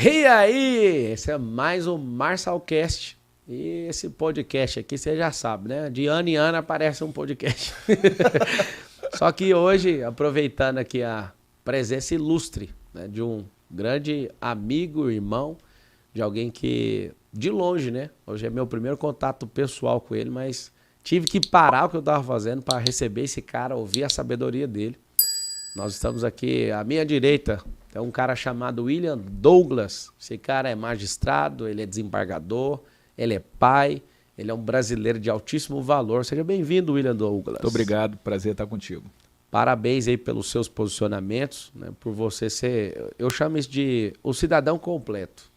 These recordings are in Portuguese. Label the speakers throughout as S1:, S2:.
S1: E aí, esse é mais um Marsalcast. E esse podcast aqui, você já sabe, né? De ano em ano aparece um podcast. Só que hoje, aproveitando aqui a presença ilustre, né, de um grande amigo, irmão, de alguém que, de longe, né? Hoje é meu primeiro contato pessoal com ele, mas tive que parar o que eu estava fazendo para receber esse cara, ouvir a sabedoria dele. Nós estamos aqui, à minha direita, é um cara chamado William Douglas. Esse cara é magistrado, ele é desembargador, ele é pai, ele é um brasileiro de altíssimo valor. Seja bem-vindo, William Douglas.
S2: Muito obrigado, prazer estar contigo.
S1: Parabéns aí pelos seus posicionamentos, né, por você ser, eu chamo isso de o cidadão completo.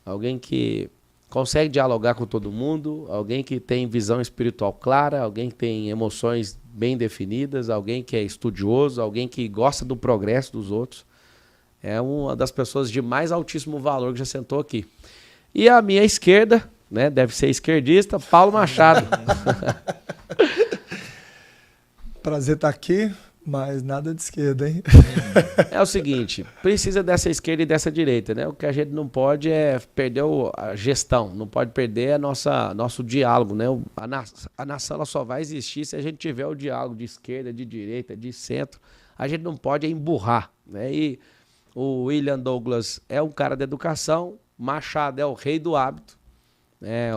S1: Alguém que consegue dialogar com todo mundo, alguém que tem visão espiritual clara, alguém que tem emoções bem definidas, alguém que é estudioso, alguém que gosta do progresso dos outros. É uma das pessoas de mais altíssimo valor que já sentou aqui. E à minha esquerda, né, deve ser esquerdista, Paulo Machado.
S3: Prazer estar aqui, mas nada de esquerda, hein?
S1: É o seguinte, precisa dessa esquerda e dessa direita, né? O que a gente não pode é perder a gestão, não pode perder nosso diálogo, né? A nação ela só vai existir se a gente tiver o diálogo de esquerda, de direita, de centro. A gente não pode emburrar, né? E o William Douglas é um cara da educação, Machado é o rei do hábito.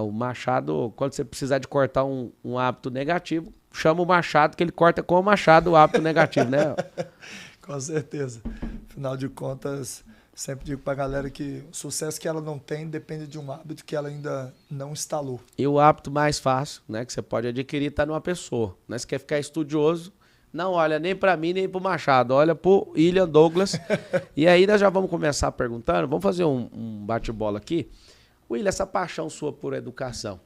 S1: O Machado, quando você precisar de cortar um hábito negativo, chama o Machado, que ele corta com o Machado o hábito negativo, né?
S3: Com certeza. Afinal de contas, sempre digo pra galera que o sucesso que ela não tem depende de um hábito que ela ainda não instalou.
S1: E o hábito mais fácil, né, que você pode adquirir está numa pessoa. Né? Você quer ficar estudioso, não olha nem para mim, nem para o Machado, olha para o William Douglas. E aí nós já vamos começar perguntando, vamos fazer um bate-bola aqui. William, essa paixão sua por educação,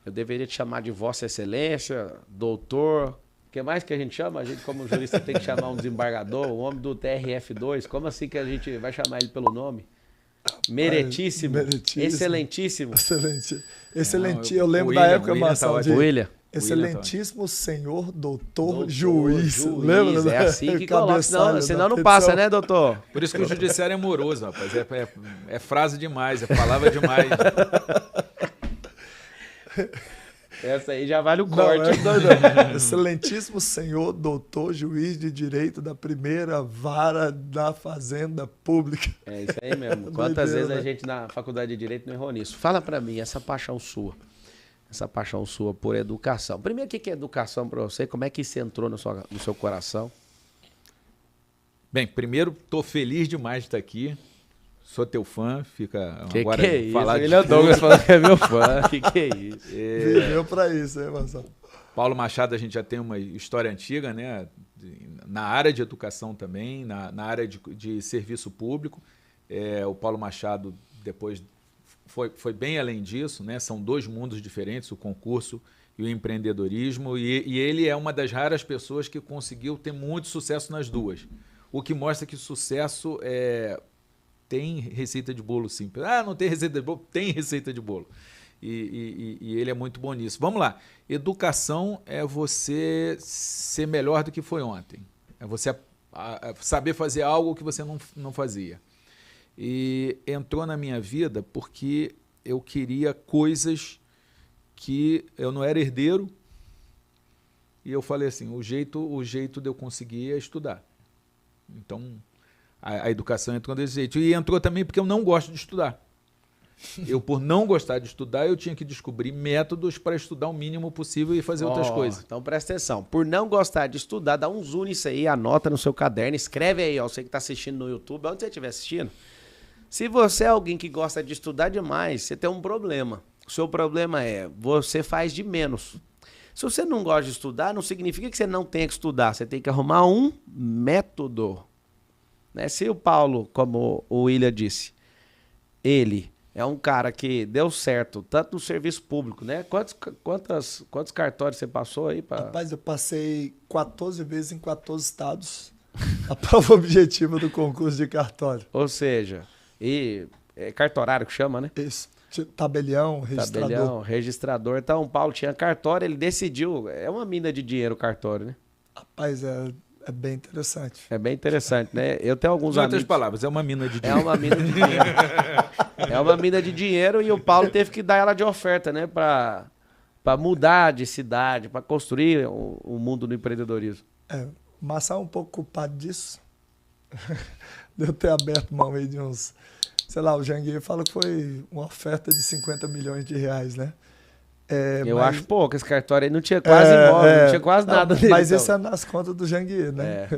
S1: eu deveria te chamar de Vossa Excelência, doutor, o que mais que a gente chama? A gente, como jurista, tem que chamar um desembargador, o homem do TRF2, como assim que a gente vai chamar ele pelo nome? Meritíssimo, excelentíssimo.
S3: Excelente. Eu lembro da época, Marcelo, de
S1: William.
S3: Excelentíssimo senhor doutor juiz. Lembra?
S1: É assim que coloca, senão não passa, né, doutor?
S2: Por isso que o judiciário é moroso, rapaz. É frase demais, é palavra demais.
S1: Essa aí já vale o corte.
S3: Não. Excelentíssimo senhor doutor juiz de direito da primeira vara da Fazenda Pública.
S1: É isso aí mesmo. Quantas vezes a gente na faculdade de Direito não errou nisso? Fala pra mim, essa paixão sua por educação. Primeiro, o que é educação pra você? Como é que isso entrou no seu coração?
S2: Bem, primeiro, tô feliz demais de estar aqui. Sou teu fã, fica
S1: agora que é
S2: falar
S1: isso? Ele é Douglas falando que é meu fã. Que é isso?
S3: Viveu pra isso, hein, Marcelo?
S2: Paulo Machado, a gente já tem uma história antiga, né? Na área de educação também, na área de serviço público. O Paulo Machado depois foi bem além disso, né? São dois mundos diferentes, o concurso e o empreendedorismo. E ele é uma das raras pessoas que conseguiu ter muito sucesso nas duas. O que mostra que sucesso tem receita de bolo simples. Ah, não tem receita de bolo? Tem receita de bolo. E ele é muito bom nisso. Vamos lá. Educação é você ser melhor do que foi ontem. É você saber fazer algo que você não fazia. E entrou na minha vida porque eu queria coisas que eu não era herdeiro. E eu falei assim, o jeito de eu conseguir é estudar. Então, a educação entrou desse jeito. E entrou também porque eu não gosto de estudar. Eu, por não gostar de estudar, eu tinha que descobrir métodos para estudar o mínimo possível e fazer outras coisas.
S1: Então presta atenção. Por não gostar de estudar, dá um zoom nisso aí, anota no seu caderno, escreve aí, ó, você que está assistindo no YouTube, onde você estiver assistindo. Se você é alguém que gosta de estudar demais, você tem um problema. O seu problema é, você faz de menos. Se você não gosta de estudar, não significa que você não tenha que estudar. Você tem que arrumar um método. Né? Se o Paulo, como o William disse, ele é um cara que deu certo, tanto no serviço público, né? Quantos cartórios você passou aí?
S3: Rapaz, eu passei 14 vezes em 14 estados. A prova objetiva do concurso de cartório.
S1: Ou seja, é cartorário que chama, né?
S3: Isso. Tabelião, registrador.
S1: Tabelião, registrador. Então, o Paulo tinha cartório, ele decidiu. É uma mina de dinheiro o cartório, né?
S3: Rapaz, É bem interessante.
S1: É bem interessante, né? Eu tenho alguns
S2: Em outras
S1: amigos...
S2: palavras, é uma mina de
S1: É
S2: dinheiro.
S1: uma mina de dinheiro. É uma mina de dinheiro e o Paulo teve que dar ela de oferta, né? Pra mudar de cidade, pra construir o mundo do empreendedorismo.
S3: O Marçal é um pouco culpado disso. De eu ter aberto mão aí de uns... Sei lá, o Janguier fala que foi uma oferta de 50 milhões de reais, né?
S1: Eu acho pouco, esse cartório aí não tinha quase imóvel, não tinha quase nada dele.
S3: Mas
S1: então.
S3: isso é nas contas do Janguier, né?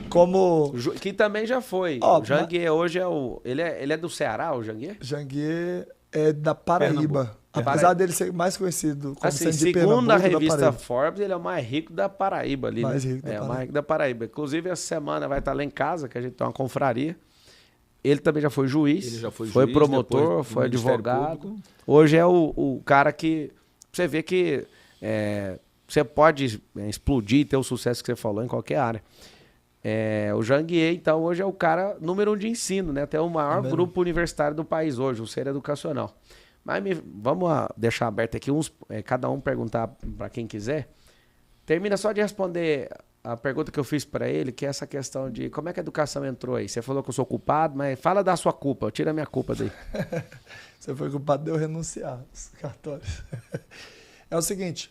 S3: Como...
S1: Que também já foi.
S3: Ó,
S1: o Janguier hoje é o... Ele é do Ceará, o Janguier?
S3: Janguier é da Paraíba.
S2: Pernambuco.
S3: Apesar dele ser mais conhecido como
S1: Assim,
S3: sendo de
S1: segundo a
S3: Pernambuco,
S1: revista
S3: da Paraíba.
S1: Forbes, ele é o mais rico da Paraíba ali,
S3: Mais
S1: né?
S3: rico da
S1: o
S3: Paraíba.
S1: mais rico da Paraíba. Inclusive, essa semana vai estar lá em casa, que a gente tem uma confraria. Ele também já foi juiz,
S2: Ele já foi
S1: foi
S2: juiz,
S1: promotor,
S2: depois
S1: foi
S2: Ministério
S1: advogado.
S2: Público.
S1: Hoje é o cara que... Você vê que você pode explodir, ter o sucesso que você falou em qualquer área. O Janguier, então, hoje é o cara número 1 de ensino, né? Até o maior grupo universitário do país hoje, o Ser Educacional. Mas vamos deixar aberto aqui, cada um perguntar para quem quiser. Termina só de responder a pergunta que eu fiz para ele, que é essa questão de como é que a educação entrou aí. Você falou que eu sou culpado, mas fala da sua culpa, tira a minha culpa daí.
S3: Você foi culpado de eu renunciar os cartórios. É o seguinte,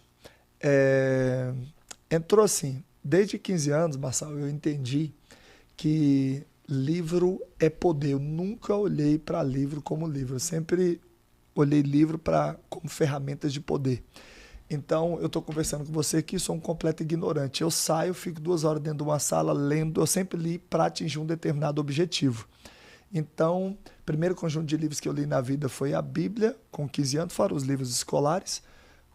S3: entrou assim, desde 15 anos, Marçal, eu entendi que livro é poder. Eu nunca olhei para livro como livro, eu sempre olhei livro como ferramentas de poder. Então, eu estou conversando com você aqui, sou um completo ignorante. Eu saio, fico 2 horas dentro de uma sala lendo, eu sempre li para atingir um determinado objetivo. Então, o primeiro conjunto de livros que eu li na vida foi a Bíblia, com 15 anos, fora os livros escolares,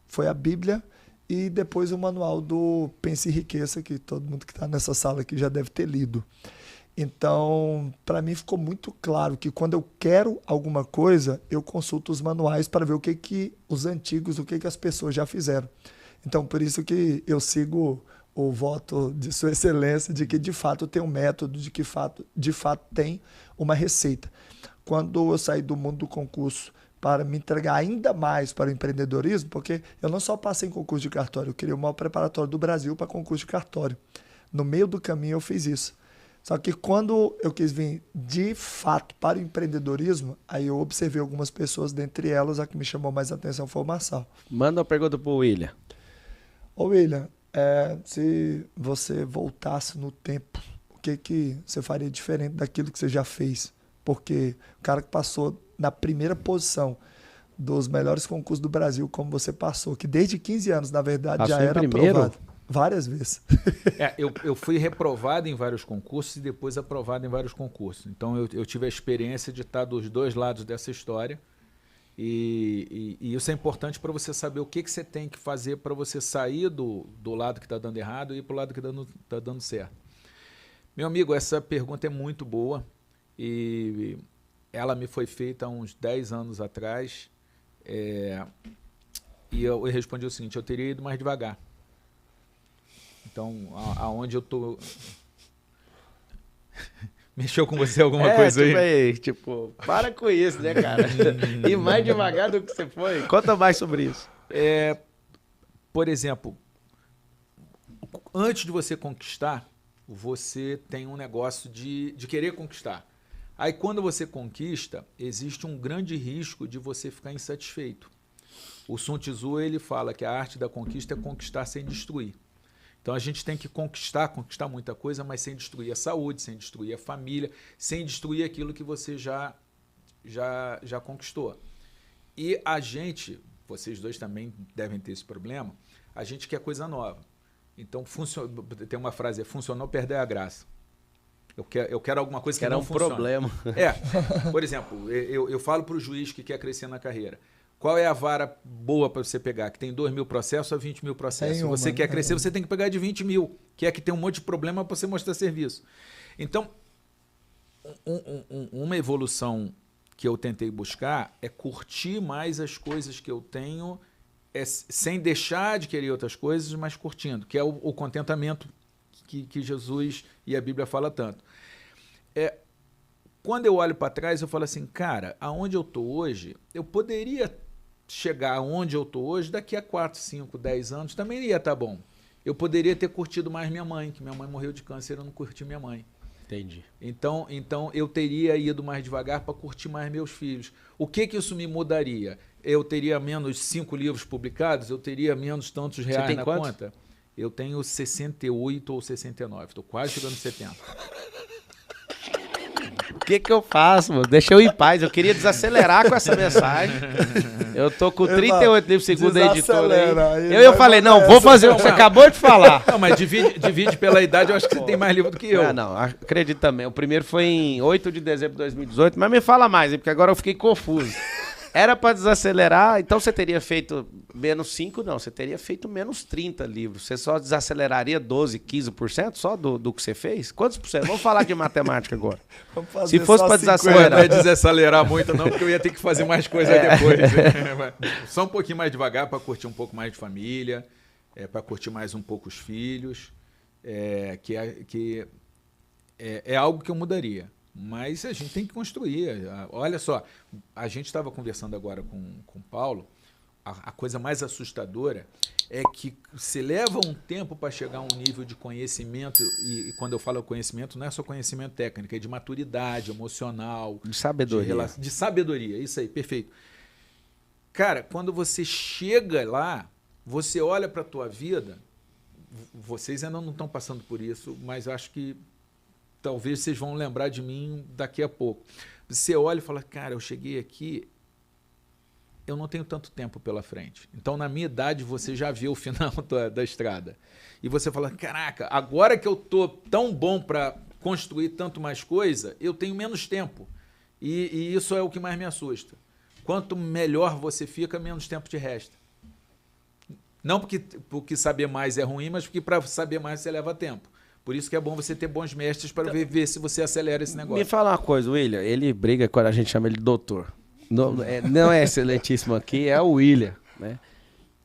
S3: foi a Bíblia, e depois o manual do Pense e Enriqueça, que todo mundo que está nessa sala aqui já deve ter lido. Então, para mim ficou muito claro que quando eu quero alguma coisa, eu consulto os manuais para ver o que os antigos, o que as pessoas já fizeram. Então, por isso que eu sigo o voto de Sua Excelência, de que de fato tem um método, de que de fato tem uma receita. Quando eu saí do mundo do concurso para me entregar ainda mais para o empreendedorismo, porque eu não só passei em concurso de cartório, eu queria o maior preparatório do Brasil para concurso de cartório. No meio do caminho eu fiz isso. Só que quando eu quis vir de fato para o empreendedorismo, aí eu observei algumas pessoas, dentre elas a que me chamou mais atenção foi o Marçal.
S1: Manda uma pergunta pro William.
S3: Ô William, se você voltasse no tempo, o que você faria diferente daquilo que você já fez? Porque o cara que passou na primeira posição dos melhores concursos do Brasil, como você passou, que desde 15 anos, na verdade,
S1: Passou
S3: já era aprovado. Várias vezes.
S2: Eu fui reprovado em vários concursos e depois aprovado em vários concursos. Então, eu tive a experiência de estar dos dois lados dessa história. E isso é importante para você saber o que você tem que fazer para você sair do lado que está dando errado e ir para o lado que está dando certo. Meu amigo, essa pergunta é muito boa e ela me foi feita há uns 10 anos atrás. E eu respondi o seguinte: eu teria ido mais devagar. Então, aonde eu tô... Mexeu com você alguma coisa aí?
S1: Tipo, para com isso, né, cara? E mais devagar do que você foi. Conta mais sobre isso.
S2: Por exemplo, antes de você conquistar, você tem um negócio de querer conquistar. Aí, quando você conquista, existe um grande risco de você ficar insatisfeito. O Sun Tzu, ele fala que a arte da conquista é conquistar sem destruir. Então, a gente tem que conquistar muita coisa, mas sem destruir a saúde, sem destruir a família, sem destruir aquilo que você já conquistou. E a gente, vocês dois também devem ter esse problema, a gente quer coisa nova. Então, tem uma frase, funcionou, perdeu a graça. Eu quero alguma coisa que não funciona.
S1: Problema.
S2: Por exemplo, eu falo para o juiz que quer crescer na carreira. Qual é a vara boa para você pegar? Que tem 2 mil processos a 20 mil processos. Se você quer crescer, você tem que pegar de 20 mil, que é que tem um monte de problema para você mostrar serviço. Então, uma evolução que eu tentei buscar é curtir mais as coisas que eu tenho, sem deixar de querer outras coisas, mas curtindo, que é o contentamento que Jesus e a Bíblia fala tanto. Quando eu olho para trás, eu falo assim, cara, aonde eu estou hoje, eu poderia chegar onde eu estou hoje, daqui a 4, 5, 10 anos, também ia estar bom. eu poderia ter curtido mais minha mãe, que minha mãe morreu de câncer, eu não curti minha mãe.
S1: Entendi.
S2: Então eu teria ido mais devagar para curtir mais meus filhos. O que isso me mudaria? Eu teria menos 5 livros publicados? Eu teria menos tantos reais na conta? Eu tenho 68 ou 69. Estou quase chegando em 70.
S1: O que eu faço, mano? Deixa eu ir em paz. Eu queria desacelerar com essa mensagem. Eu tô com 38 livros, segundo a editora aí. Eu falei, não, vou fazer o que você acabou de falar.
S2: Não, mas divide pela idade, eu acho que você tem mais livro do que eu.
S1: Não, acredito também. O primeiro foi em 8 de dezembro de 2018, mas me fala mais, porque agora eu fiquei confuso. Era para desacelerar, então você teria feito menos 5, não, você teria feito menos 30 livros. Você só desaceleraria 12, 15% só do que você fez? Quantos por cento? Vamos falar de matemática agora. Se fosse para desacelerar.
S2: Não é desacelerar muito, não, porque eu ia ter que fazer mais coisa depois. Só um pouquinho mais devagar para curtir um pouco mais de família, para curtir mais um pouco os filhos, que é algo que eu mudaria. Mas a gente tem que construir. Olha só, a gente estava conversando agora com o Paulo, a coisa mais assustadora é que se leva um tempo para chegar a um nível de conhecimento, e quando eu falo conhecimento, não é só conhecimento técnico, é de maturidade emocional.
S1: De sabedoria.
S2: De sabedoria, isso aí, perfeito. Cara, quando você chega lá, você olha para a tua vida, vocês ainda não estão passando por isso, mas eu acho que talvez vocês vão lembrar de mim daqui a pouco. Você olha e fala, cara, eu cheguei aqui, eu não tenho tanto tempo pela frente. Então, na minha idade, você já viu o final da estrada. E você fala, caraca, agora que eu estou tão bom para construir tanto mais coisa, eu tenho menos tempo. E isso é o que mais me assusta. Quanto melhor você fica, menos tempo te resta. Não porque saber mais é ruim, mas porque para saber mais você leva tempo. Por isso que é bom você ter bons mestres para ver se você acelera esse negócio.
S1: Me fala uma coisa, William. Ele briga quando a gente chama ele de doutor. Não é excelentíssimo aqui, é o William, né?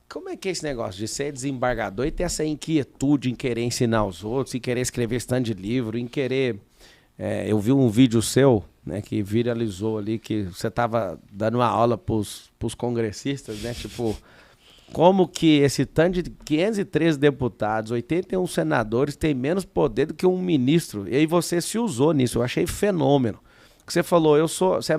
S1: Como é que é esse negócio de ser desembargador e ter essa inquietude em querer ensinar os outros, em querer escrever esse tanto de livro, em querer... eu vi um vídeo seu, né, que viralizou ali, que você estava dando uma aula pros congressistas, né? Tipo... Como que esse tanto de 513 deputados, 81 senadores tem menos poder do que um ministro? E aí você se usou nisso, eu achei fenômeno. Que você falou, você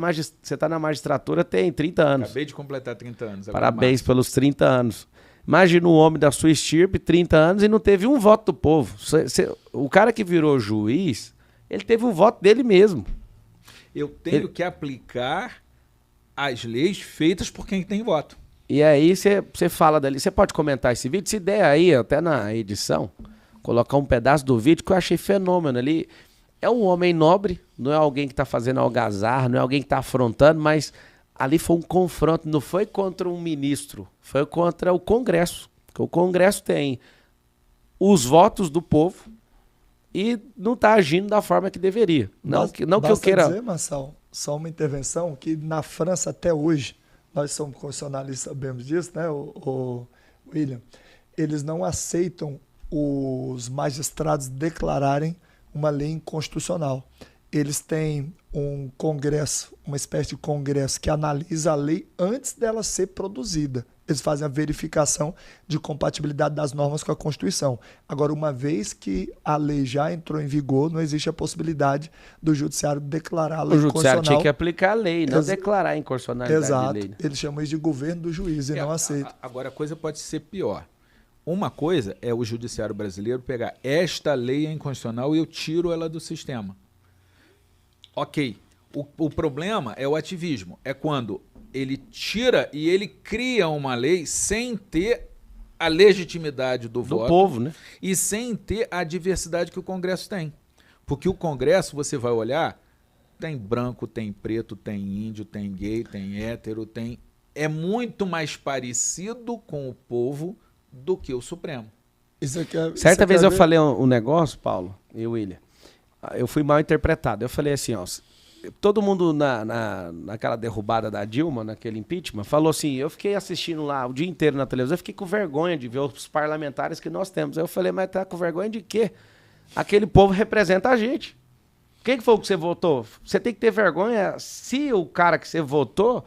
S1: está na magistratura tem 30 anos.
S2: Acabei de completar 30 anos.
S1: Parabéns pelos 30 anos. Imagina um homem da sua estirpe, 30 anos, e não teve um voto do povo. O cara que virou juiz, ele teve o voto dele mesmo.
S2: Eu tenho que aplicar as leis feitas por quem tem voto.
S1: E aí você fala dali, você pode comentar esse vídeo, se der aí, até na edição, colocar um pedaço do vídeo que eu achei fenômeno ali. É um homem nobre, não é alguém que está fazendo algazarra, não é alguém que está afrontando, mas ali foi um confronto, não foi contra um ministro, foi contra o Congresso. Porque o Congresso tem os votos do povo e não está agindo da forma que deveria. Não que eu queira...
S3: dizer, Marçal, só uma intervenção, que na França até hoje, nós somos constitucionalistas, sabemos disso, né, o William? Eles não aceitam os magistrados declararem uma lei inconstitucional. Eles têm um congresso, uma espécie de congresso que analisa a lei antes dela ser produzida. Eles fazem a verificação de compatibilidade das normas com a Constituição. Agora, uma vez que a lei já entrou em vigor, não existe a possibilidade do judiciário declarar a lei inconstitucional. O judiciário
S1: tinha que aplicar a lei, não declarar a inconstitucionalidade
S3: de lei.
S1: Né?
S3: Eles chamam isso de governo do juiz e não aceitam.
S2: Agora, a coisa pode ser pior. Uma coisa é o judiciário brasileiro pegar esta lei é inconstitucional e eu tiro ela do sistema. Ok. O problema é o ativismo. É quando ele tira e ele cria uma lei sem ter a legitimidade do voto,
S1: povo, né?
S2: E sem ter a diversidade que o Congresso tem. Porque o Congresso, você vai olhar, tem branco, tem preto, tem índio, tem gay, tem hétero, tem... É muito mais parecido com o povo do que o Supremo.
S1: Certa vez eu falei um negócio, Paulo e William, eu fui mal interpretado. Eu falei assim, ó, todo mundo naquela derrubada da Dilma, naquele impeachment, falou assim, eu fiquei assistindo lá o dia inteiro na televisão, eu fiquei com vergonha de ver os parlamentares que nós temos. Aí eu falei, mas tá com vergonha de quê? Aquele povo representa a gente. Quem que foi que você votou? Você tem que ter vergonha se o cara que você votou,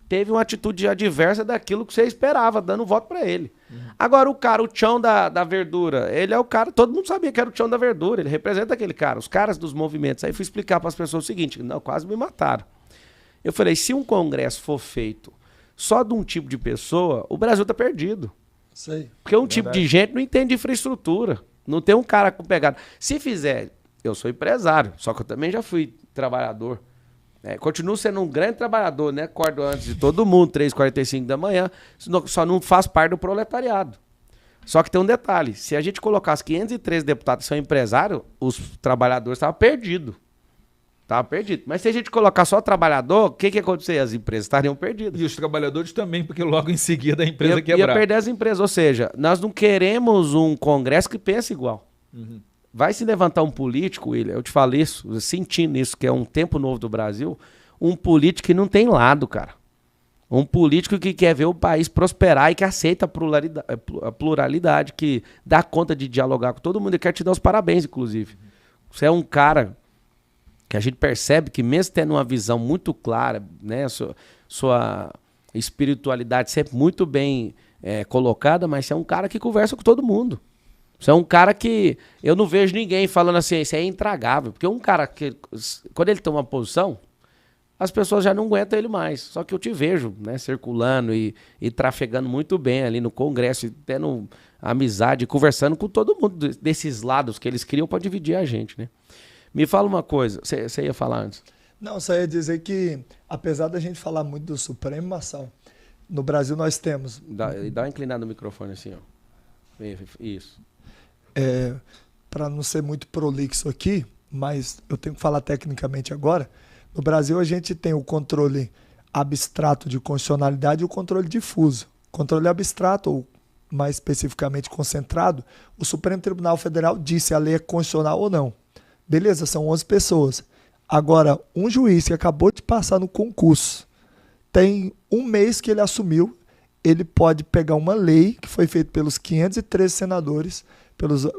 S1: teve uma atitude adversa daquilo que você esperava, dando voto para ele. Agora, o Tchão da verdura, ele é o cara, todo mundo sabia que era o Tchão da verdura, ele representa aquele cara, os caras dos movimentos. Aí fui explicar para as pessoas o seguinte, não, quase me mataram. Eu falei, se um congresso for feito só de um tipo de pessoa, o Brasil tá perdido.
S3: Sei.
S1: Porque um tipo de gente não entende de infraestrutura. Não tem um cara com pegada. Se fizer, eu sou empresário, só que eu também já fui trabalhador. Continuo sendo um grande trabalhador, né? Acordo antes de todo mundo, 3h45 da manhã, só não faz parte do proletariado. Só que tem um detalhe, se a gente colocasse 513 deputados que são empresários, os trabalhadores estavam perdidos. Tava perdido. Mas se a gente colocar só trabalhador, o que ia acontecer? As empresas estariam perdidas.
S2: E os trabalhadores também, porque logo em seguida a empresa quebrar.
S1: Ia perder as empresas. Ou seja, nós não queremos um congresso que pense igual. Vai se levantar um político, William, eu te falo isso, sentindo isso, que é um tempo novo do Brasil, um político que não tem lado, cara. Um político que quer ver o país prosperar e que aceita a pluralidade, que dá conta de dialogar com todo mundo e quer te dar os parabéns, inclusive. Você é um cara que a gente percebe que mesmo tendo uma visão muito clara, né, sua espiritualidade sempre muito bem colocada, mas você é um cara que conversa com todo mundo. Você é um cara que eu não vejo ninguém falando assim, isso é intragável. Porque um cara que, quando ele toma uma posição, as pessoas já não aguentam ele mais. Só que eu te vejo, né, circulando e trafegando muito bem ali no Congresso, e tendo amizade, conversando com todo mundo desses lados que eles criam para dividir a gente, né? Me fala uma coisa, você ia falar antes?
S3: Não, só ia dizer que, apesar da gente falar muito do Supremo, Marçal, no Brasil nós temos...
S1: Dá uma inclinada no microfone assim, ó. Isso.
S3: Para não ser muito prolixo aqui, mas eu tenho que falar tecnicamente agora, no Brasil a gente tem o controle abstrato de constitucionalidade e o controle difuso. Controle abstrato, ou mais especificamente concentrado, o Supremo Tribunal Federal disse se a lei é constitucional ou não. Beleza, são 11 pessoas. Agora, um juiz que acabou de passar no concurso, tem um mês que ele assumiu, ele pode pegar uma lei que foi feita pelos 513 senadores,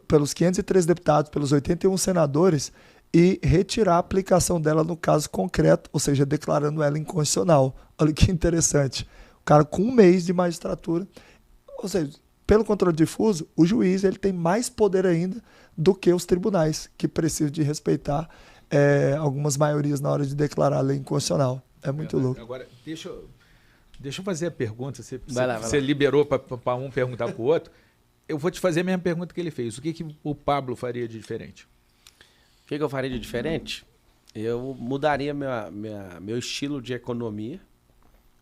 S3: pelos 503 deputados, pelos 81 senadores, e retirar a aplicação dela no caso concreto, ou seja, declarando ela inconstitucional. Olha que interessante. O cara com um mês de magistratura, ou seja, pelo controle difuso, o juiz ele tem mais poder ainda do que os tribunais, que precisam de respeitar algumas maiorias na hora de declarar a lei inconstitucional. É muito louco.
S2: Agora, deixa eu fazer a pergunta.
S1: Vai lá.
S2: Liberou para um perguntar para o outro. Eu vou te fazer a mesma pergunta que ele fez. O que o Pablo faria de diferente?
S1: O que eu faria de diferente? Eu mudaria meu estilo de economia.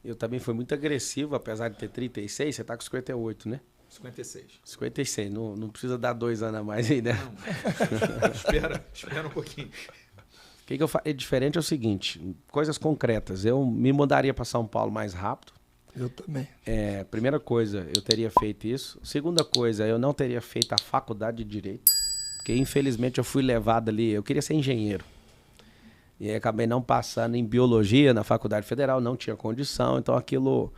S1: Eu também fui muito agressivo, apesar de ter 36, você está com 58, né?
S2: 56.
S1: 56, não precisa dar 2 anos a mais aí, né?
S2: Não. espera um pouquinho.
S1: O que eu faria diferente é o seguinte, coisas concretas. Eu me mudaria para São Paulo mais rápido.
S3: Eu também.
S1: Primeira coisa, eu teria feito isso. Segunda coisa, eu não teria feito a faculdade de Direito. Porque, infelizmente, eu fui levado ali... Eu queria ser engenheiro. E aí, acabei não passando em Biologia na Faculdade Federal. Não tinha condição. Então, aquilo...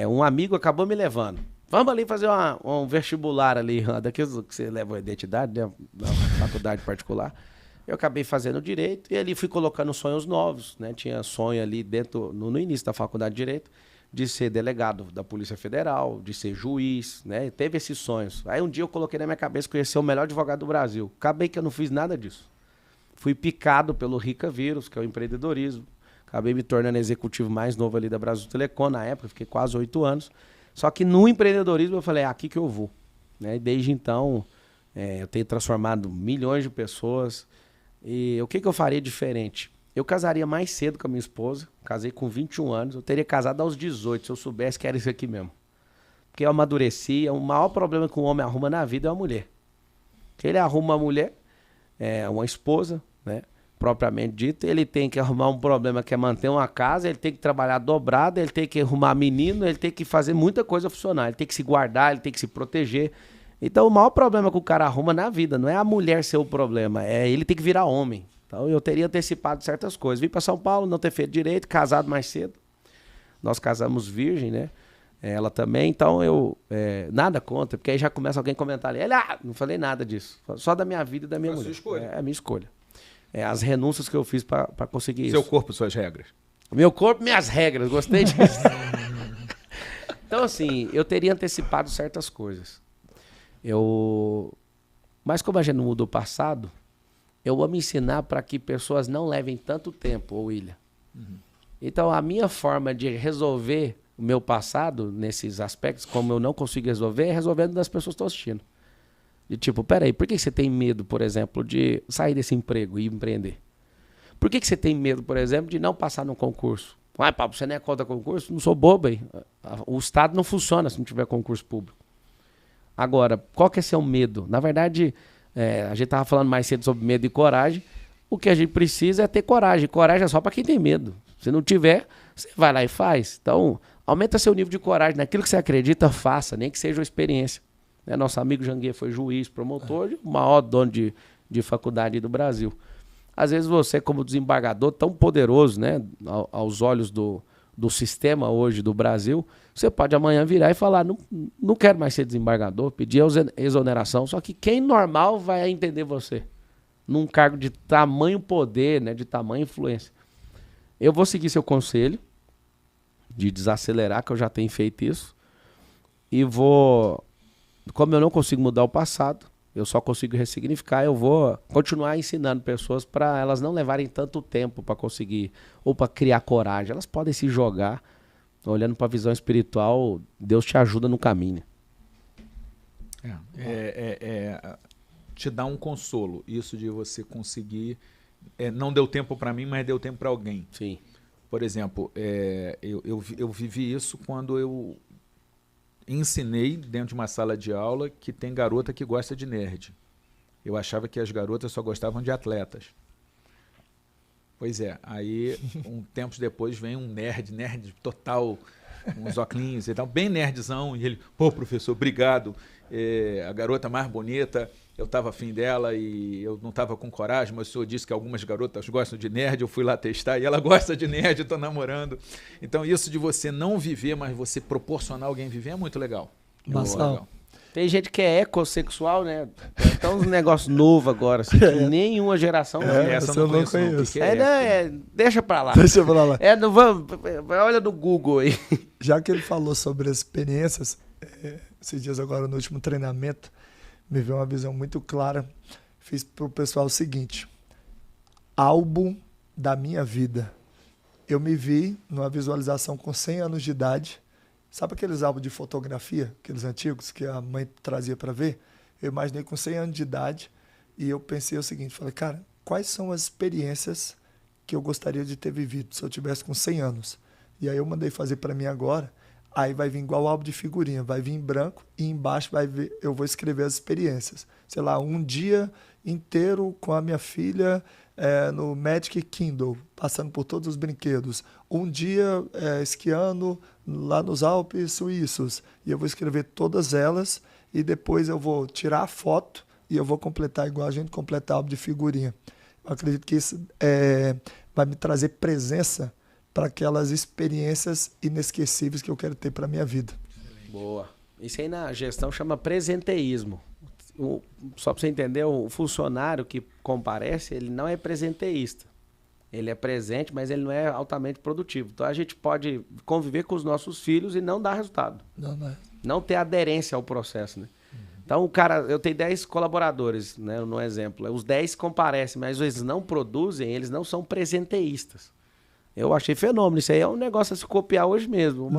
S1: um amigo acabou me levando. Vamos ali fazer um vestibular ali. Daqueles que você leva a identidade, né? Na faculdade particular. Eu acabei fazendo Direito. E ali fui colocando sonhos novos, né? Tinha sonho ali dentro... No início da Faculdade de Direito, de ser delegado da Polícia Federal, de ser juiz, né? Teve esses sonhos. Aí um dia eu coloquei na minha cabeça que eu ia ser o melhor advogado do Brasil. Acabei que eu não fiz nada disso. Fui picado pelo Rica Vírus, que é o empreendedorismo. Acabei me tornando executivo mais novo ali da Brasil Telecom, na época, fiquei quase 8 anos. Só que no empreendedorismo eu falei, aqui que eu vou. Né? E desde então, eu tenho transformado milhões de pessoas. E o que eu faria diferente? Eu casaria mais cedo com a minha esposa, casei com 21 anos, eu teria casado aos 18, se eu soubesse que era isso aqui mesmo. Porque eu amadureci, o maior problema que um homem arruma na vida é uma mulher. Que ele arruma uma mulher, uma esposa, né, propriamente dito, ele tem que arrumar um problema que é manter uma casa, ele tem que trabalhar dobrado, ele tem que arrumar menino, ele tem que fazer muita coisa funcionar, ele tem que se guardar, ele tem que se proteger. Então o maior problema que o cara arruma na vida não é a mulher ser o problema, é ele tem que virar homem. Então eu teria antecipado certas coisas. Vim para São Paulo, não ter feito direito, casado mais cedo. Nós casamos virgem, né? Ela também, então eu... nada contra, porque aí já começa alguém a comentar ali. Não falei nada disso. Só da minha vida e da minha mulher.
S2: Sua escolha.
S1: É a minha escolha. As renúncias que eu fiz para conseguir isso.
S2: Seu corpo, suas regras.
S1: Meu corpo, minhas regras, gostei disso. Então, assim, eu teria antecipado certas coisas. Mas como a gente não mudou o passado, eu amo ensinar para que pessoas não levem tanto tempo, William. Então, a minha forma de resolver o meu passado, nesses aspectos, como eu não consigo resolver, é resolvendo das pessoas que estão assistindo. De tipo, peraí, por que você tem medo, por exemplo, de sair desse emprego e empreender? Por que você tem medo, por exemplo, de não passar num concurso? Ah, Pablo, você não é contra concurso? Não sou bobo, hein? O Estado não funciona se não tiver concurso público. Agora, qual que é seu medo? Na verdade, a gente estava falando mais cedo sobre medo e coragem. O que a gente precisa é ter coragem. Coragem é só para quem tem medo. Se não tiver, você vai lá e faz. Então, aumenta seu nível de coragem. Naquilo que você acredita, faça, nem que seja uma experiência. Nosso amigo Janguier foi juiz, promotor, o maior dono de faculdade do Brasil. Às vezes você, como desembargador, tão poderoso, né, aos olhos do sistema hoje do Brasil, você pode amanhã virar e falar, não quero mais ser desembargador, pedir exoneração, só que quem normal vai entender você, num cargo de tamanho poder, né, de tamanha influência. Eu vou seguir seu conselho de desacelerar, que eu já tenho feito isso, e vou, como eu não consigo mudar o passado, eu só consigo ressignificar, eu vou continuar ensinando pessoas para elas não levarem tanto tempo para conseguir, ou para criar coragem. Elas podem se jogar, olhando para a visão espiritual, Deus te ajuda no caminho.
S2: Te dá um consolo, isso de você conseguir, não deu tempo para mim, mas deu tempo para alguém.
S1: Sim.
S2: Por exemplo, eu vivi isso quando eu ensinei dentro de uma sala de aula que tem garota que gosta de nerd. Eu achava que as garotas só gostavam de atletas. Pois é, aí tempos depois vem um nerd total, uns óculos e tal, bem nerdzão, e ele, pô, professor, obrigado, a garota mais bonita, eu estava afim dela e eu não estava com coragem, mas o senhor disse que algumas garotas gostam de nerd, eu fui lá testar e ela gosta de nerd, estou namorando. Então isso de você não viver, mas você proporcionar alguém viver é muito legal.
S3: Marçal,
S1: tem gente que é ecossexual, né? Então um negócio novo agora, assim, que nenhuma geração...
S2: Essa eu não conheço.
S1: Deixa pra lá.
S3: Deixa pra lá.
S1: Olha no Google aí.
S3: Já que ele falou sobre as experiências, esses dias agora no último treinamento, me veio uma visão muito clara. Fiz pro pessoal o seguinte: álbum da minha vida. Eu me vi numa visualização com 100 anos de idade. Sabe aqueles álbuns de fotografia, aqueles antigos que a mãe trazia para ver? Eu imaginei com 100 anos de idade e eu pensei o seguinte, falei, cara, quais são as experiências que eu gostaria de ter vivido se eu tivesse com 100 anos? E aí eu mandei fazer para mim agora, aí vai vir igual álbum de figurinha, vai vir em branco e embaixo eu vou escrever as experiências. Sei lá, um dia inteiro com a minha filha no Magic Kingdom, passando por todos os brinquedos. Um dia esquiando lá nos Alpes Suíços. E eu vou escrever todas elas e depois eu vou tirar a foto e eu vou completar igual a gente completa álbum de figurinha. Eu acredito que isso vai me trazer presença para aquelas experiências inesquecíveis que eu quero ter para a minha vida.
S1: Boa. Isso aí na gestão chama presenteísmo. Só para você entender, o funcionário que comparece, ele não é presenteísta. Ele é presente, mas ele não é altamente produtivo. Então a gente pode conviver com os nossos filhos e não dar resultado. Não ter aderência ao processo, né? Então o cara, eu tenho 10 colaboradores, né, no exemplo. Os 10 comparecem, mas eles não produzem, eles não são presenteístas. Eu achei fenômeno. Isso aí é um negócio a se copiar hoje mesmo.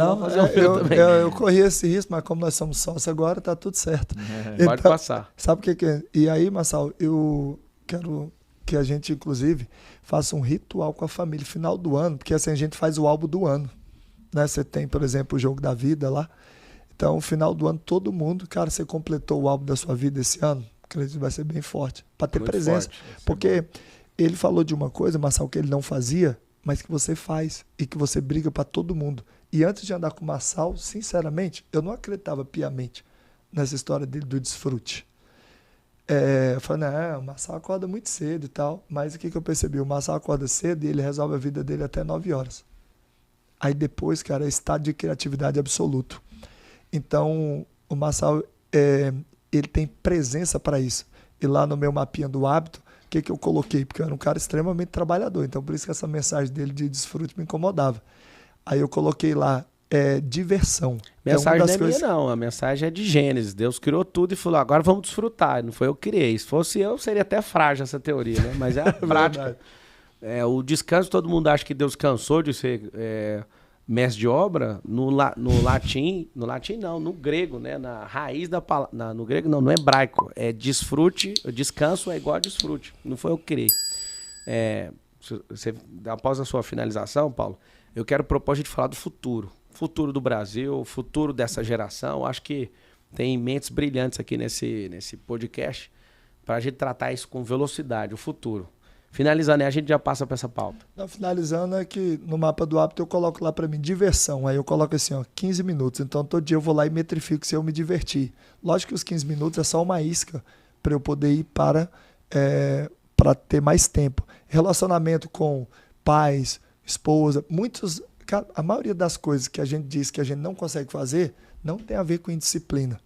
S3: Eu corri esse risco, mas como nós somos sócios agora, tá tudo certo.
S1: Então, pode passar.
S3: Sabe o que é? E aí, Marçal, eu quero que a gente, inclusive, faça um ritual com a família final do ano, porque assim a gente faz o álbum do ano. Né? Você tem, por exemplo, o Jogo da Vida lá. Então, no final do ano, todo mundo, cara, você completou o álbum da sua vida esse ano, acredito que vai ser bem forte, para ter muito presença. Porque ele falou de uma coisa, Marçal, que ele não fazia, mas que você faz e que você briga para todo mundo. E antes de andar com o Marçal, sinceramente, eu não acreditava piamente nessa história dele do desfrute. Eu falei, não, o Marçal acorda muito cedo e tal, mas o que eu percebi? O Marçal acorda cedo e ele resolve a vida dele até 9 horas. Aí depois, cara, é estado de criatividade absoluto. Então, o Marçal, ele tem presença para isso. E lá no meu mapinha do hábito, que eu coloquei? Porque eu era um cara extremamente trabalhador, então por isso que essa mensagem dele de desfrute me incomodava. Aí eu coloquei lá, diversão.
S1: Mensagem não é minha, não. A mensagem é de Gênesis. Deus criou tudo e falou, agora vamos desfrutar. Não foi eu que criei. Se fosse eu, seria até frágil essa teoria, né? Mas é a prática. O descanso, todo mundo acha que Deus cansou de ser mestre de obra. No latim não, no grego, né? Na raiz da palavra, no grego não, no hebraico. É desfrute, descanso é igual a desfrute. Não foi eu que criei. Após a sua finalização, Paulo, eu quero propor a gente falar do futuro. Futuro do Brasil, futuro dessa geração. Acho que tem mentes brilhantes aqui nesse podcast para a gente tratar isso com velocidade, o futuro. Finalizando, a gente já passa para essa pauta.
S3: Não, finalizando é que no mapa do hábito eu coloco lá para mim diversão. Aí eu coloco assim, 15 minutos. Então todo dia eu vou lá e metrifico se eu me divertir. Lógico que os 15 minutos é só uma isca para eu poder ir para ter mais tempo. Relacionamento com pais, esposa, a maioria das coisas que a gente diz que a gente não consegue fazer não tem a ver com indisciplina.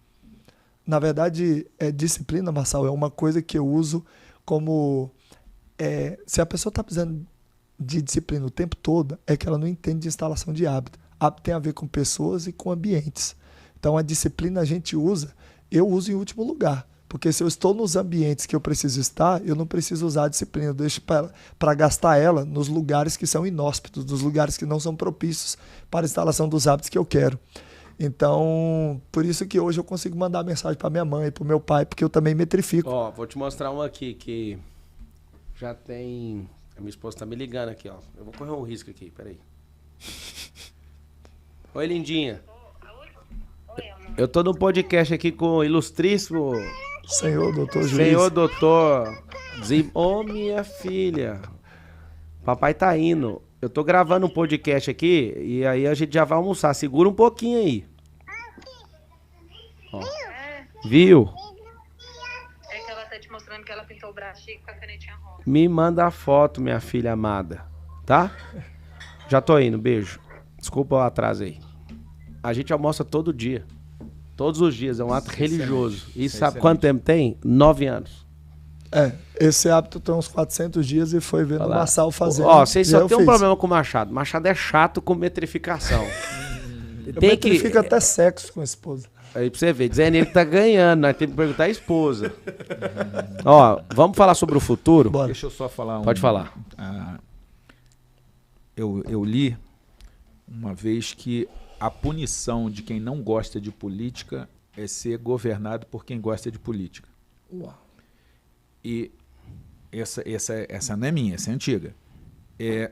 S3: Na verdade, disciplina, Marçal, é uma coisa que eu uso como... se a pessoa está precisando de disciplina o tempo todo, é que ela não entende de instalação de hábito. Hábito tem a ver com pessoas e com ambientes. Então, a disciplina eu uso em último lugar. Porque se eu estou nos ambientes que eu preciso estar, eu não preciso usar a disciplina. Eu deixo para gastar ela nos lugares que são inóspitos, nos lugares que não são propícios para a instalação dos hábitos que eu quero. Então, por isso que hoje eu consigo mandar mensagem para minha mãe, para o meu pai, porque eu também metrifico.
S1: Vou te mostrar uma aqui que já tem... A minha esposa tá me ligando aqui, ó. Eu vou correr um risco aqui, peraí. Oi, lindinha. Eu tô no podcast aqui com o ilustríssimo...
S3: Senhor doutor Juiz.
S1: Senhor doutor. Minha filha. Papai tá indo. Eu tô gravando um podcast aqui e aí a gente já vai almoçar. Segura um pouquinho aí. Ó. Viu?
S4: É que ela tá te mostrando que ela pintou o braço chique com a canetinha rosa.
S1: Me manda a foto, minha filha amada. Tá? Já tô indo. Beijo. Desculpa o atraso aí. A gente almoça todo dia. Todos os dias, é um ato religioso. E sabe quanto tempo tem? 9 anos.
S3: Esse hábito tem uns 400 dias e foi vendo o Marçal fazendo.
S1: Vocês só tem um problema com o Machado. Machado é chato com metrificação.
S3: Eu metrifico até sexo com a esposa.
S1: Aí pra você ver, dizendo ele que tá ganhando, nós temos que perguntar a esposa. Vamos falar sobre o futuro?
S3: Bora.
S2: Deixa eu só falar.
S1: Pode falar.
S2: Eu li uma vez que a punição de quem não gosta de política é ser governado por quem gosta de política.
S3: Uau.
S2: E essa não é minha, essa é antiga.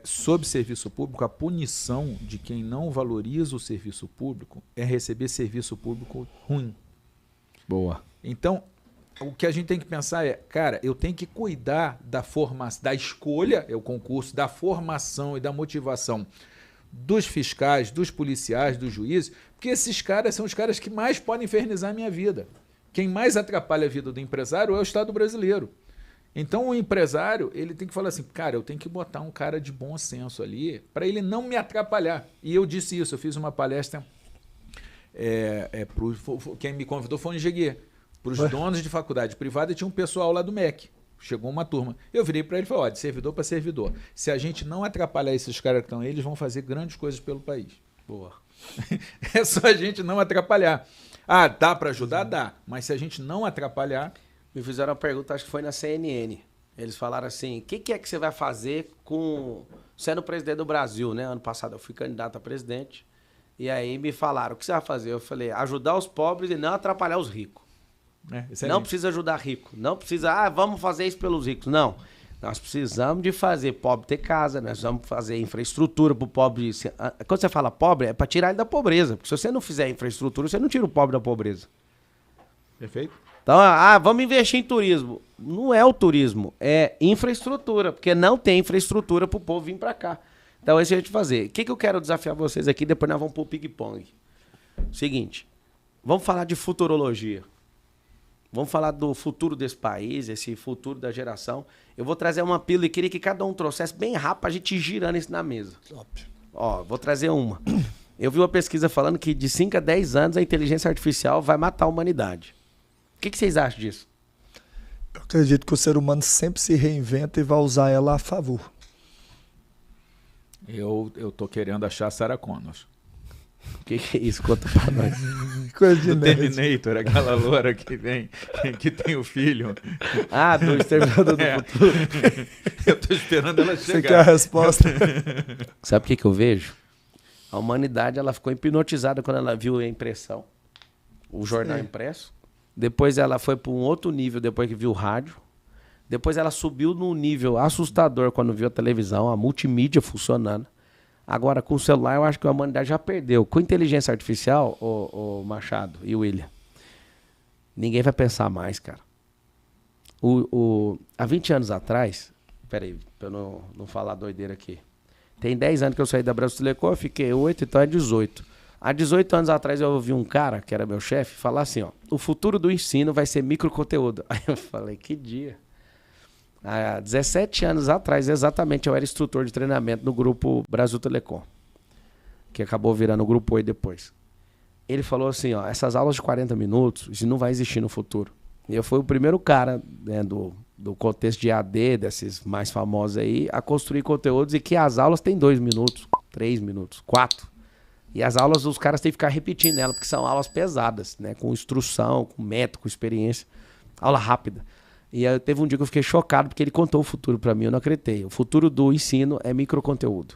S2: Sob serviço público, a punição de quem não valoriza o serviço público é receber serviço público ruim.
S1: Boa.
S2: Então, o que a gente tem que pensar cara, eu tenho que cuidar da formação, da escolha, o concurso, da formação e da motivação dos fiscais, dos policiais, dos juízes, porque esses caras são os caras que mais podem infernizar a minha vida. Quem mais atrapalha a vida do empresário é o Estado brasileiro. Então o empresário, ele tem que falar assim, cara, eu tenho que botar um cara de bom senso ali para ele não me atrapalhar. E eu disse isso, eu fiz uma palestra, quem me convidou foi o Engeguê, para os donos de faculdade privada, e tinha um pessoal lá do MEC. Chegou uma turma. Eu virei para ele e falei, de servidor para servidor. Se a gente não atrapalhar esses caras que estão aí, eles vão fazer grandes coisas pelo país.
S1: Boa.
S2: É só a gente não atrapalhar. Dá para ajudar? Dá. Mas se a gente não atrapalhar...
S1: Me fizeram uma pergunta, acho que foi na CNN. Eles falaram assim, o que é que você vai fazer sendo presidente do Brasil, né? Ano passado eu fui candidato a presidente. E aí me falaram, o que você vai fazer? Eu falei, ajudar os pobres e não atrapalhar os ricos. Não precisa ajudar rico. Não precisa, vamos fazer isso pelos ricos. Não. Nós precisamos de fazer pobre ter casa, nós vamos fazer infraestrutura para o pobre. Quando você fala pobre, é para tirar ele da pobreza. Porque se você não fizer infraestrutura, você não tira o pobre da pobreza.
S2: Perfeito.
S1: Então, vamos investir em turismo. Não é o turismo, é infraestrutura. Porque não tem infraestrutura para o povo vir para cá. Então, esse é o que eu fazer. O que eu quero desafiar vocês aqui, depois nós vamos para o ping-pong. Seguinte, vamos falar de futurologia. Vamos falar do futuro desse país, esse futuro da geração. Eu vou trazer uma pílula e queria que cada um trouxesse bem rápido pra gente ir girando isso na mesa.
S3: Top.
S1: Vou trazer uma. Eu vi uma pesquisa falando que de 5 a 10 anos a inteligência artificial vai matar a humanidade. O que vocês acham disso?
S3: Eu acredito que o ser humano sempre se reinventa e vai usar ela a favor.
S2: Eu tô querendo achar a Sarah Connor.
S1: O que é isso? Conta pra nós.
S3: Coisa de
S2: Do
S3: nerd.
S2: Terminator, aquela loura que vem, que tem o filho.
S1: Ah, do Exterminador do
S2: É.
S1: Futuro.
S2: Eu tô esperando ela
S3: Você quer a
S2: chegar.
S3: resposta?
S1: Sabe o que eu vejo? A humanidade ela ficou hipnotizada quando ela viu a impressão, o jornal
S3: Sim.
S1: impresso. Depois ela foi para um outro nível depois que viu o rádio. Depois ela subiu num nível assustador quando viu a televisão, a multimídia funcionando. Agora, com o celular, eu acho que a humanidade já perdeu. Com inteligência artificial, o Machado e o William, ninguém vai pensar mais, cara. Há 20 anos atrás, peraí, pra eu não falar doideira aqui. Tem 10 anos que eu saí da Brasileirão, eu fiquei 8, então é 18. Há 18 anos atrás eu ouvi um cara, que era meu chefe, falar assim, ó, o futuro do ensino vai ser microconteúdo. Aí eu falei, que dia? Há 17 anos atrás, exatamente, eu era instrutor de treinamento no grupo Brasil Telecom, que acabou virando o grupo 8 depois. Ele falou assim, ó, essas aulas de 40 minutos, isso não vai existir no futuro. E eu fui o primeiro cara, né, do contexto de AD, desses mais famosos aí, a construir conteúdos e que as aulas têm 2 minutos, 3 minutos, 4. E as aulas os caras têm que ficar repetindo ela, porque são aulas pesadas, né, com instrução, com método, com experiência. Aula rápida. E aí, teve um dia que eu fiquei chocado porque ele contou o futuro para mim, eu não acreditei. O futuro do ensino é microconteúdo.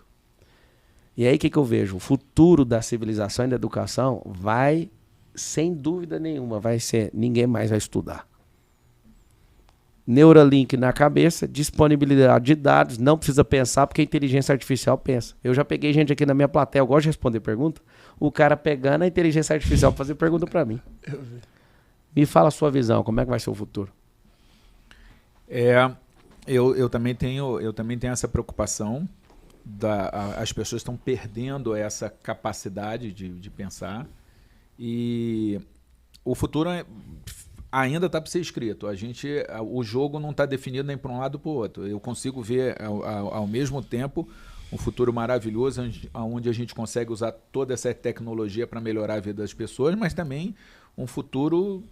S1: E aí o que eu vejo? O futuro da civilização e da educação vai, sem dúvida nenhuma, vai ser, ninguém mais vai estudar. Neuralink na cabeça, disponibilidade de dados, não precisa pensar porque a inteligência artificial pensa. Eu já peguei gente aqui na minha plateia, eu gosto de responder pergunta, o cara pegando a inteligência artificial para fazer pergunta para mim. Me fala a sua visão, como é que vai ser o futuro?
S2: Eu também tenho essa preocupação. As pessoas estão perdendo essa capacidade de pensar. E o futuro ainda está para ser escrito. O jogo não está definido nem para um lado ou para o outro. Eu consigo ver, ao mesmo tempo, um futuro maravilhoso, onde a gente consegue usar toda essa tecnologia para melhorar a vida das pessoas, mas também um futuro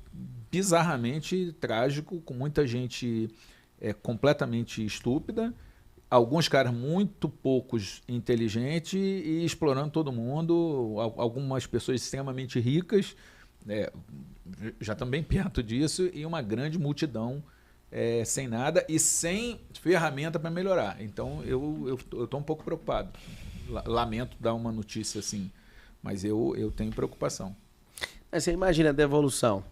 S2: bizarramente trágico, com muita gente completamente estúpida, alguns caras muito poucos inteligentes e explorando todo mundo, algumas pessoas extremamente ricas, já também perto disso, e uma grande multidão sem nada e sem ferramenta para melhorar. Então eu estou um pouco preocupado. Lamento dar uma notícia assim, mas eu tenho preocupação.
S1: Mas você imagina a devolução.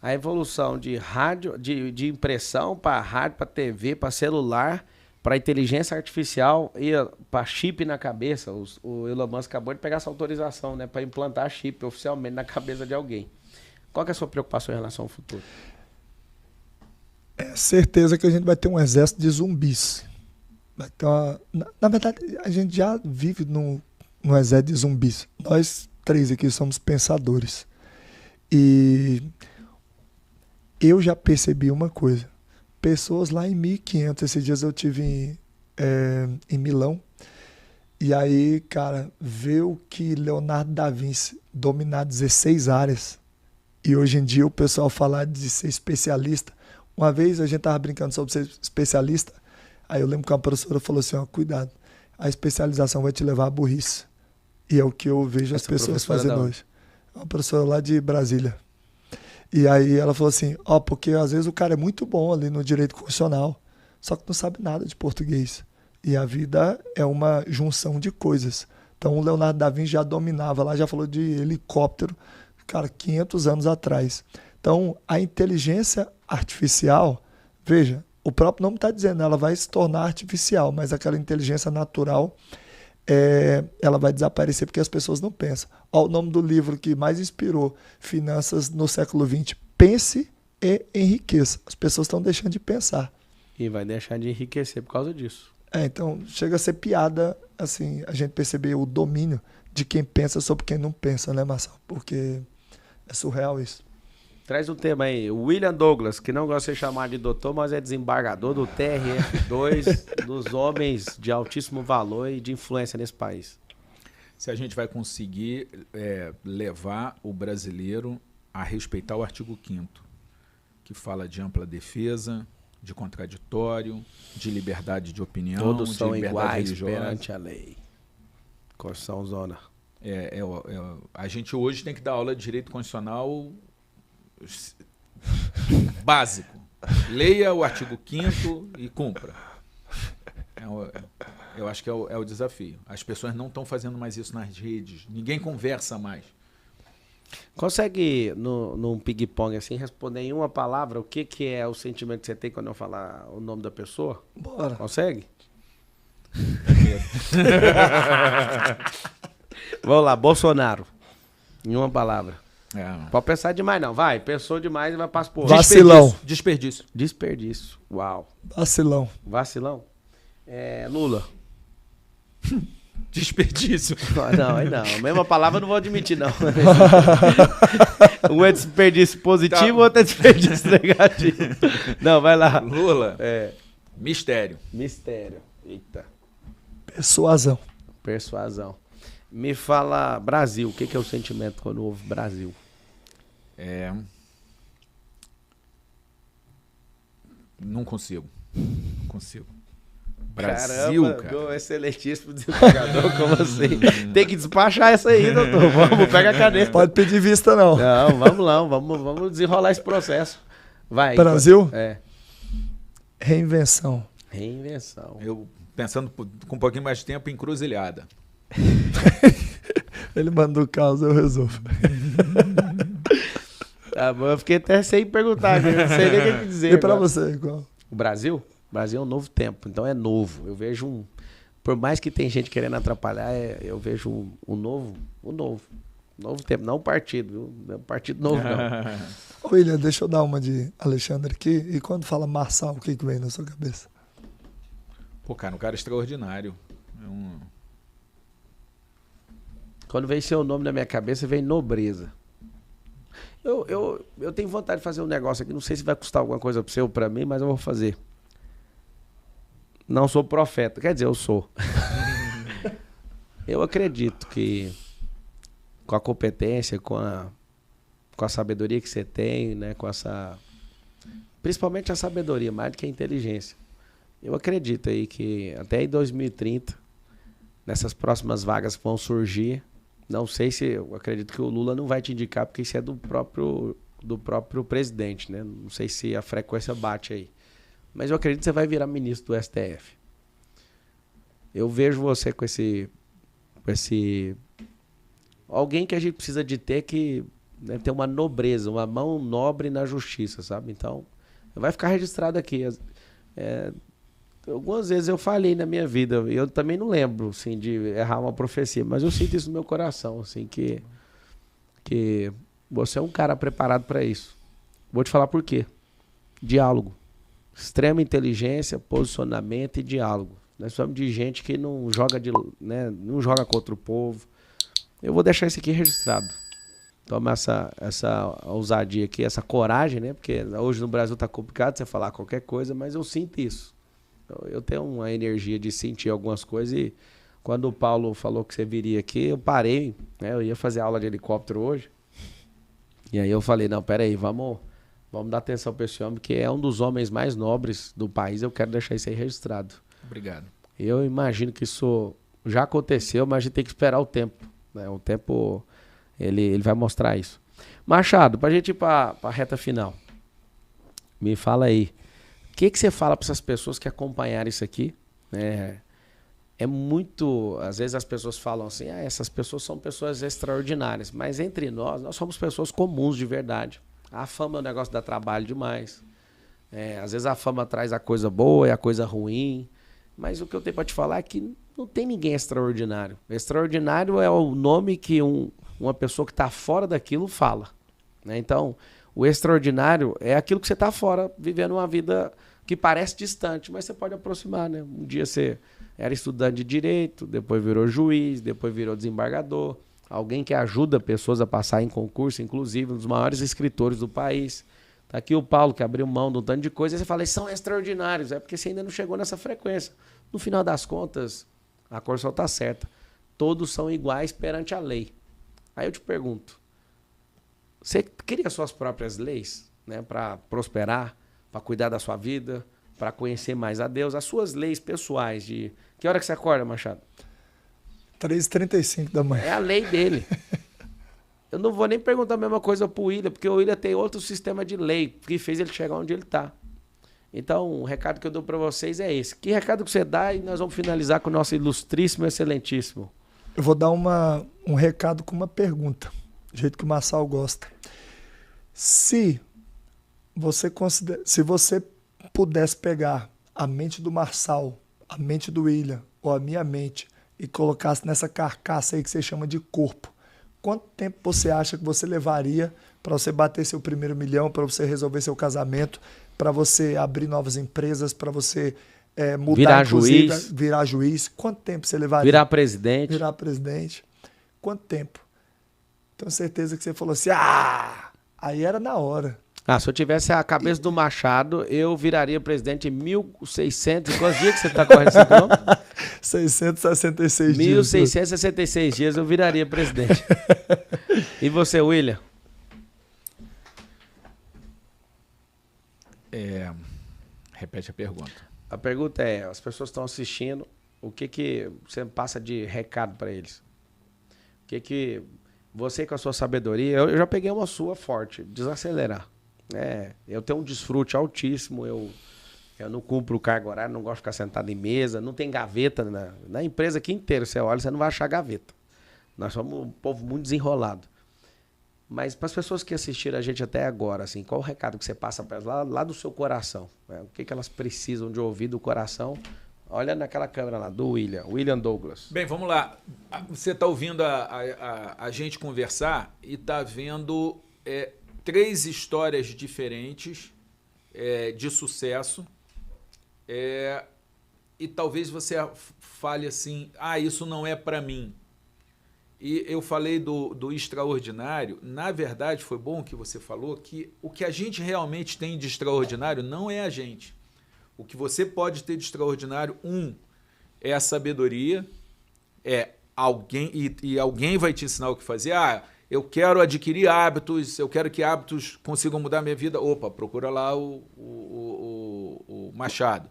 S1: A evolução de rádio, de impressão para rádio, para TV, para celular, para inteligência artificial e para chip na cabeça. O Elon Musk acabou de pegar essa autorização, né, para implantar chip oficialmente na cabeça de alguém. Qual que é a sua preocupação em relação ao futuro?
S3: É certeza que a gente vai ter um exército de zumbis. Vai ter na verdade, a gente já vive num exército de zumbis. Nós 3 aqui somos pensadores. E eu já percebi uma coisa. Pessoas lá em 1500, esses dias eu tive em Milão, e aí, cara, ver o que Leonardo da Vinci dominar 16 áreas, e hoje em dia o pessoal falar de ser especialista. Uma vez a gente tava brincando sobre ser especialista, aí eu lembro que uma professora falou assim, ó, cuidado, a especialização vai te levar à burrice. E é o que eu vejo as pessoas fazendo hoje. Uma professora lá de Brasília. E aí ela falou assim, porque às vezes o cara é muito bom ali no direito constitucional, só que não sabe nada de português. E a vida é uma junção de coisas. Então o Leonardo da Vinci já dominava lá, já falou de helicóptero, cara, 500 anos atrás. Então a inteligência artificial, veja, o próprio nome está dizendo, ela vai se tornar artificial, mas aquela inteligência natural, ela vai desaparecer porque as pessoas não pensam. O nome do livro que mais inspirou finanças no século XX, Pense e Enriqueça. As pessoas estão deixando de pensar.
S1: E vai deixar de enriquecer por causa disso.
S3: Então chega a ser piada, assim, a gente perceber o domínio de quem pensa sobre quem não pensa, né, Marcelo? Porque é surreal isso.
S1: Traz um tema aí. O William Douglas, que não gosta de ser chamado de doutor, mas é desembargador do TRF2, dos homens de altíssimo valor e de influência nesse país.
S2: Se a gente vai conseguir levar o brasileiro a respeitar o artigo 5º, que fala de ampla defesa, de contraditório, de liberdade de opinião,
S1: Todos
S2: de
S1: são
S2: liberdade
S1: iguais
S2: religiosa.
S1: perante a lei. Constituição Zona.
S2: A gente hoje tem que dar aula de direito constitucional básico. Leia o artigo 5º e cumpra. Eu acho que é o desafio. As pessoas não estão fazendo mais isso nas redes. Ninguém conversa mais.
S1: Consegue, num ping-pong assim, responder em uma palavra o que é o sentimento que você tem quando eu falar o nome da pessoa?
S3: Bora.
S1: Consegue? Vamos lá, Bolsonaro. Em uma palavra. Pode pensar demais não. Vai, pensou demais e vai para as porras.
S3: Vacilão.
S2: Desperdício.
S1: Desperdício. Uau.
S3: Vacilão.
S1: Vacilão. Lula.
S2: Desperdício.
S1: Não, aí não. A mesma palavra eu não vou admitir, não. Um é desperdício positivo, outro é desperdício negativo. Não, vai lá.
S2: Lula. Mistério.
S1: Mistério. Eita.
S3: Persuasão.
S1: Persuasão. Me fala Brasil. O que é o sentimento quando ouve Brasil?
S2: Não consigo. Não consigo. Brasil,
S1: Caramba,
S2: cara.
S1: excelentíssimo desembargador, como assim? Tem que despachar essa aí, doutor. Vamos, pega a caneta.
S3: Pode pedir vista, não.
S1: Não, vamos lá, vamos desenrolar esse processo. Vai.
S3: Brasil? Reinvenção.
S1: Reinvenção.
S2: Eu, pensando com um pouquinho mais de tempo, encruzilhada.
S3: Ele manda o caso, eu resolvo.
S1: Tá bom, eu fiquei até sem perguntar, não sei nem o que dizer.
S3: E pra
S1: agora.
S3: você, igual?
S1: O Brasil? O Brasil é um novo tempo, então é novo. Eu vejo por mais que tem gente querendo atrapalhar, eu vejo um novo tempo, não um partido, viu? Não é um partido novo, não.
S3: Ô, William, deixa eu dar uma de Alexandre aqui. E quando fala Marçal, o que vem na sua cabeça?
S2: Pô, cara, um cara extraordinário.
S1: Quando vem seu nome na minha cabeça, vem nobreza. Eu tenho vontade de fazer um negócio aqui, não sei se vai custar alguma coisa para você ou para mim, mas eu vou fazer. Não sou profeta, quer dizer, eu sou. Eu acredito que com a competência, com a sabedoria que você tem, né, principalmente a sabedoria, mais do que a inteligência. Eu acredito aí que até em 2030, nessas próximas vagas que vão surgir, não sei se, eu acredito que o Lula não vai te indicar, porque isso é do próprio presidente, né? Não sei se a frequência bate aí. Mas eu acredito que você vai virar ministro do STF. Eu vejo você com esse alguém que a gente precisa de ter que, né, ter uma nobreza, uma mão nobre na justiça, sabe? Então, vai ficar registrado aqui. Algumas vezes eu falei na minha vida, eu também não lembro, assim, de errar uma profecia, mas eu sinto isso no meu coração, assim, que você é um cara preparado para isso. Vou te falar por quê. Diálogo. Extrema inteligência, posicionamento e diálogo. Nós precisamos de gente que não joga, não joga contra o povo. Eu vou deixar isso aqui registrado. Toma essa ousadia aqui, essa coragem, né? Porque hoje no Brasil tá complicado você falar qualquer coisa, mas eu sinto isso. Eu tenho uma energia de sentir algumas coisas e quando o Paulo falou que você viria aqui, eu parei, né? Eu ia fazer aula de helicóptero hoje. E aí eu falei, não, peraí, vamos dar atenção para esse homem, que é um dos homens mais nobres do país. Eu quero deixar isso aí registrado.
S2: Obrigado.
S1: Eu imagino que isso já aconteceu, mas a gente tem que esperar o tempo, né? O tempo, ele vai mostrar isso. Machado, pra gente ir pra reta final. Me fala aí. O que você fala para essas pessoas que acompanharam isso aqui? É muito... Às vezes as pessoas falam assim, essas pessoas são pessoas extraordinárias. Mas entre nós somos pessoas comuns de verdade. A fama é um negócio que dá trabalho demais. Às vezes a fama traz a coisa boa e a coisa ruim. Mas o que eu tenho para te falar é que não tem ninguém extraordinário. Extraordinário é o nome que uma pessoa que está fora daquilo fala, né? Então, o extraordinário é aquilo que você está fora, vivendo uma vida que parece distante, mas você pode aproximar, né? Um dia você era estudante de direito, depois virou juiz, depois virou desembargador, alguém que ajuda pessoas a passar em concurso, inclusive um dos maiores escritores do país. Tá aqui o Paulo, que abriu mão de um tanto de coisa, e você fala, eles são extraordinários, é porque você ainda não chegou nessa frequência. No final das contas, a Constituição está certa. Todos são iguais perante a lei. Aí eu te pergunto, você cria suas próprias leis, né, para prosperar, para cuidar da sua vida, para conhecer mais a Deus, as suas leis pessoais de... Que hora que você acorda, Machado?
S3: 3h35 da manhã.
S1: É a lei dele. Eu não vou nem perguntar a mesma coisa pro William, porque o William tem outro sistema de lei que fez ele chegar onde ele está. Então, o recado que eu dou para vocês é esse. Que recado que você dá e nós vamos finalizar com o nosso ilustríssimo e excelentíssimo.
S3: Eu vou dar um recado com uma pergunta, do jeito que o Marçal gosta. Se você pudesse pegar a mente do Marçal, a mente do William ou a minha mente e colocasse nessa carcaça aí que você chama de corpo, quanto tempo você acha que você levaria para você bater seu primeiro milhão, para você resolver seu casamento, para você abrir novas empresas, para você mudar, virar juiz? Quanto tempo você levaria?
S1: Virar presidente.
S3: Virar presidente. Quanto tempo? Tenho certeza que você falou assim, aí era na hora.
S1: Se eu tivesse a cabeça do Machado, eu viraria presidente em 1600. Quantos dias que você está correndo esse nome?
S3: 666 dias.
S1: 1666 dias eu viraria presidente. E você, William?
S2: Repete a pergunta.
S1: A pergunta é, as pessoas estão assistindo, o que você passa de recado para eles? O que você com a sua sabedoria, eu já peguei uma sua forte, desacelerar. Eu tenho um desfrute altíssimo, eu não cumpro o cargo horário, não gosto de ficar sentado em mesa, não tem gaveta na empresa aqui inteira, você olha, você não vai achar gaveta. Nós somos um povo muito desenrolado. Mas para as pessoas que assistiram a gente até agora, assim, qual o recado que você passa para elas lá do seu coração? O que elas precisam de ouvir do coração? Olha naquela câmera lá, do William Douglas.
S2: Bem, vamos lá. Você está ouvindo a gente conversar e está vendo 3 histórias diferentes de sucesso. E talvez você fale assim, isso não é para mim. E eu falei do extraordinário. Na verdade, foi bom que você falou que o que a gente realmente tem de extraordinário não é a gente. O que você pode ter de extraordinário, é a sabedoria, alguém, e alguém vai te ensinar o que fazer. Eu quero adquirir hábitos, eu quero que hábitos consigam mudar a minha vida. Opa, procura lá o Machado.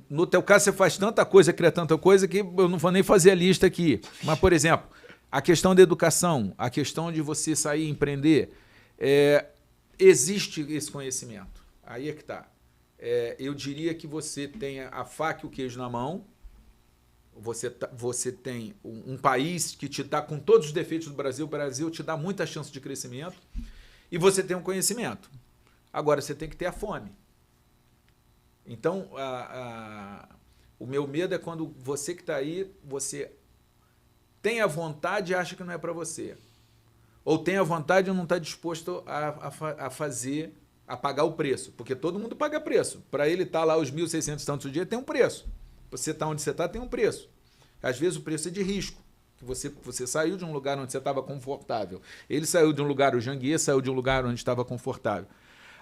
S2: No teu caso, você faz tanta coisa, cria tanta coisa, que eu não vou nem fazer a lista aqui. Mas, por exemplo, a questão da educação, a questão de você sair e empreender, existe esse conhecimento. Aí é que está. Eu diria que você tenha a faca e o queijo na mão, você tem um país que te dá, com todos os defeitos do Brasil, o Brasil te dá muita chance de crescimento, e você tem um conhecimento. Agora, você tem que ter a fome. Então, o meu medo é quando você que está aí, você tem a vontade e acha que não é para você. Ou tem a vontade e não está disposto a fazer, a pagar o preço. Porque todo mundo paga preço. Para ele estar lá os 1.600 tantos o dia, tem um preço. Você está onde você está, tem um preço. Às vezes o preço é de risco. Que você saiu de um lugar onde você estava confortável. Ele saiu de um lugar, o Janguier saiu de um lugar onde estava confortável.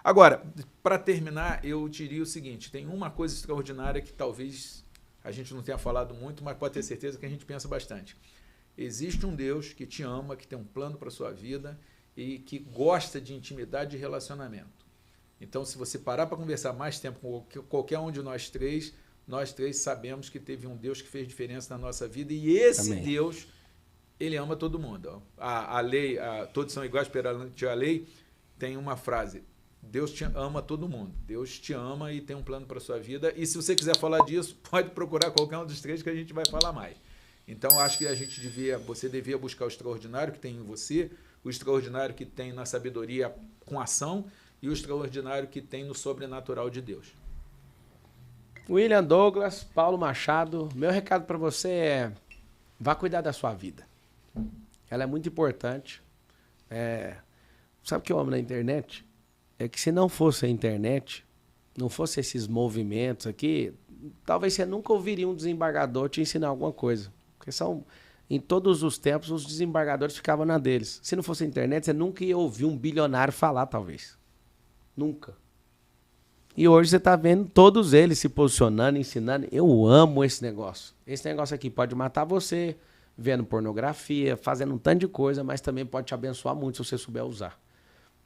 S2: Agora, para terminar, eu diria o seguinte, tem uma coisa extraordinária que talvez a gente não tenha falado muito, mas pode ter certeza que a gente pensa bastante. Existe um Deus que te ama, que tem um plano para a sua vida e que gosta de intimidade e relacionamento. Então, se você parar para conversar mais tempo com qualquer um de nós três sabemos que teve um Deus que fez diferença na nossa vida, e esse
S1: Amém.
S2: Deus, ele ama todo mundo. A lei, todos são iguais perante a lei, tem uma frase: Deus te ama todo mundo. Deus te ama e tem um plano para a sua vida. E se você quiser falar disso, pode procurar qualquer um dos 3 que a gente vai falar mais. Então, acho que você devia buscar o extraordinário que tem em você, o extraordinário que tem na sabedoria com ação e o extraordinário que tem no sobrenatural de Deus.
S1: William Douglas, Paulo Machado, meu recado para você é: vá cuidar da sua vida. Ela é muito importante. Sabe o que eu amo na internet? É que se não fosse a internet, não fosse esses movimentos aqui, talvez você nunca ouviria um desembargador te ensinar alguma coisa. Porque em todos os tempos, os desembargadores ficavam na deles. Se não fosse a internet, você nunca ia ouvir um bilionário falar, talvez. Nunca. E hoje você está vendo todos eles se posicionando, ensinando. Eu amo esse negócio. Esse negócio aqui pode matar você, vendo pornografia, fazendo um tanto de coisa, mas também pode te abençoar muito se você souber usar.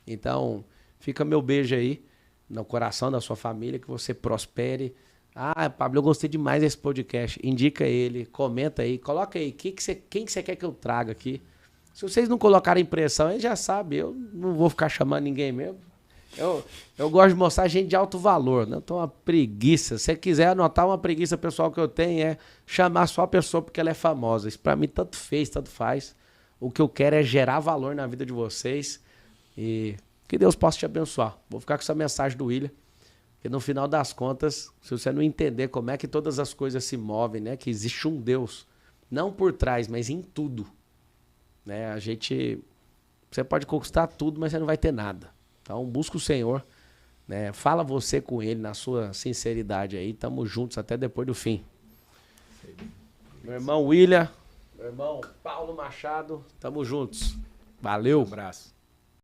S1: Então, fica meu beijo aí no coração da sua família, que você prospere. Ah, Pablo, eu gostei demais desse podcast. Indica ele, comenta aí, coloca aí quem que você quer que eu traga aqui. Se vocês não colocarem pressão, aí já sabe, eu não vou ficar chamando ninguém mesmo. Eu gosto de mostrar gente de alto valor, não tô uma preguiça. Se você quiser anotar uma preguiça pessoal que eu tenho, é chamar só a pessoa porque ela é famosa. Isso pra mim tanto fez, tanto faz. O que eu quero é gerar valor na vida de vocês e que Deus possa te abençoar. Vou ficar com essa mensagem do William, que no final das contas, se você não entender como é que todas as coisas se movem, né, que existe um Deus, não por trás, mas em tudo, né, você pode conquistar tudo, mas você não vai ter nada. Então, busca o Senhor, né? Fala você com Ele na sua sinceridade aí. Tamo juntos até depois do fim. Meu irmão William, meu irmão Paulo Machado, tamo juntos. Valeu.
S2: Um abraço.